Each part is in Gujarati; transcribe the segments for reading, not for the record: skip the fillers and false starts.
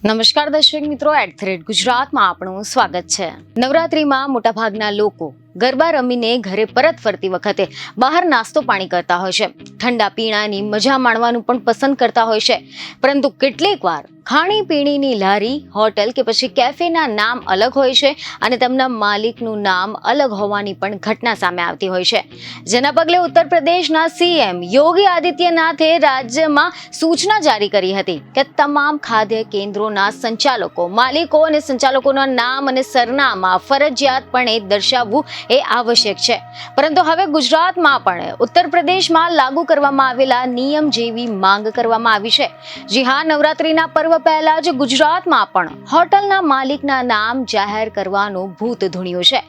નમસ્કાર દર્શક મિત્રો, @ગુજરાતમાં આપણું સ્વાગત છે। નવરાત્રીમાં મોટાભાગના લોકો ગરબા રમીને ઘરે પરત ફરતી વખતે બહાર નાસ્તો પાણી કરતા હોય છે, ઠંડા પીણાની મજા માણવાનું પણ પસંદ કરતા હોય છે। પરંતુ કેટલીક વાર ખાણીપીણીની લારી, હોટલ કે પછી કેફેના નામ અલગ હોય છે અને તેમના માલિકનું નામ અલગ હોવાની પણ ઘટના સામે આવતી હોય છે, જેના પગલે ઉત્તર પ્રદેશના સીએમ યોગી આદિત્યનાથે રાજ્યમાં સૂચના જારી કરી હતી કે તમામ ખાદ્ય કેન્દ્રોના સંચાલકો, માલિકો અને સંચાલકોના નામ અને સરનામા ફરજિયાતપણે દર્શાવવું એ આવશ્યક છે। પરંતુ હવે ગુજરાતમાં પણ ઉત્તર પ્રદેશમાં લાગુ કરવામાં આવેલા નિયમ જેવી માંગ કરવામાં આવી છે। જી હા, નવરાત્રીના પર્વ પહેલા જ ગુજરાતમાં પણ હોટલના માલિકના નામ જાહેર કરવાનું ભૂત ધૂણ્યું છે।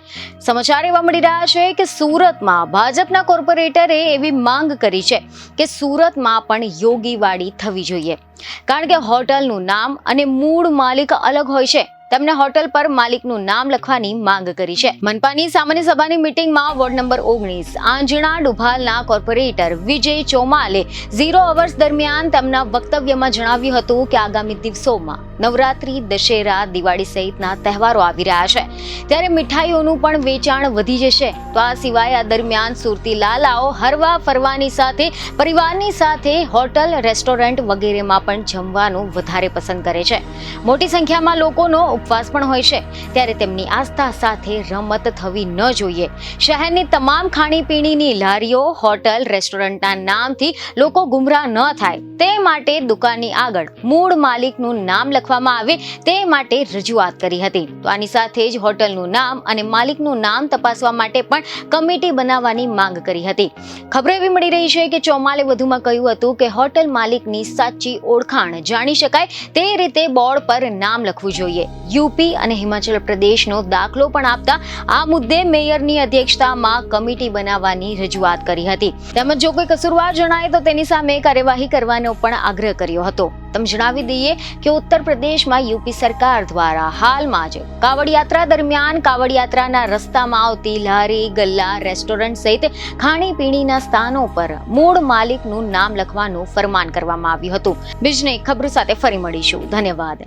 સમાચાર એવા મળી રહ્યા છે કે સુરતમાં ભાજપના કોર્પોરેટરે એવી માંગ કરી છે કે સુરતમાં પણ યોગીવાડી થવી જોઈએ, કારણ કે હોટલનું નામ અને મૂળ માલિક અલગ હોય છે। તેમણે હોટલ પર માલિકનું નામ લખવાની માંગ કરી છે। મનપાની સામાન્ય સભાની મીટિંગમાં વોર્ડ નંબર 19 આંજણા ડુભાલના કોર્પોરેટર વિજય ચોમાલે 0 અવર્સ દરમિયાન તેમના વક્તવ્યમાં જણાવ્યું હતું કે આગામી દિવસોમાં નવરાત્રી, દશેરા, દિવાળી સહિતના તહેવારો આવી રહ્યા છે, ત્યારે મીઠાઈઓનું પણ વેચાણ વધી જશે। તો આ સિવાય આ દરમિયાન સુરતી લાલાઓ હરવા ફરવાની સાથે પરિવારની સાથે હોટલ, રેસ્ટોરન્ટ વગેરેમાં પણ જમવાનું વધારે પસંદ કરે છે। મોટી સંખ્યામાં લોકોનો ઉપવાસ પણ હોય છે, ત્યારે તેમની આસ્થા સાથે રમત થવી ન જોઈએ। શહેરની તમામ ખાણીપીણીની લારીઓ, હોટલ, રેસ્ટોરન્ટના નામથી લોકો ગુમરાહ ન થાય તે માટે દુકાનની આગળ મૂળ માલિકનું નામ લખવામાં આવે તે માટે રજૂઆત કરી હતી। તો આની સાથે જ હોટલનું નામ અને માલિકનું નામ તપાસવા માટે પણ કમિટી બનાવવાની માંગ કરી હતી। ખબર એવી મળી રહી છે કે ચોમાલે વધુમાં કહ્યું હતું કે હોટલ માલિકની સાચી ઓળખાણ જાણી શકાય તે રીતે બોર્ડ પર નામ લખવું જોઈએ। યુપી અને હિમાચલ પ્રદેશનો દાખલો પણ આપતા આ મુદ્દે મેયરની અધ્યક્ષતામાં કમિટી બનાવવાની રજૂઆત કરી હતી। તેમજ જો કોઈ કસૂરવાર જણાય તો તેની સામે કાર્યવાહી કરવાનો પણ આગ્રહ કર્યો હતો। તમે જણાવી દઈએ કે ઉત્તર પ્રદેશમાં યુપી સરકાર દ્વારા હાલમાં જ કાવડ યાત્રા દરમિયાન કાવડ યાત્રાના રસ્તામાં આવતી લારી, ગલ્લા, રેસ્ટોરન્ટ સહિત ખાણીપીણીના સ્થાનો પર મૂળ માલિકનું નામ લખવાનું ફરમાન કરવામાં આવ્યું હતું। બીજને ખબર સાથે ફરી મળીશું। ધન્યવાદ।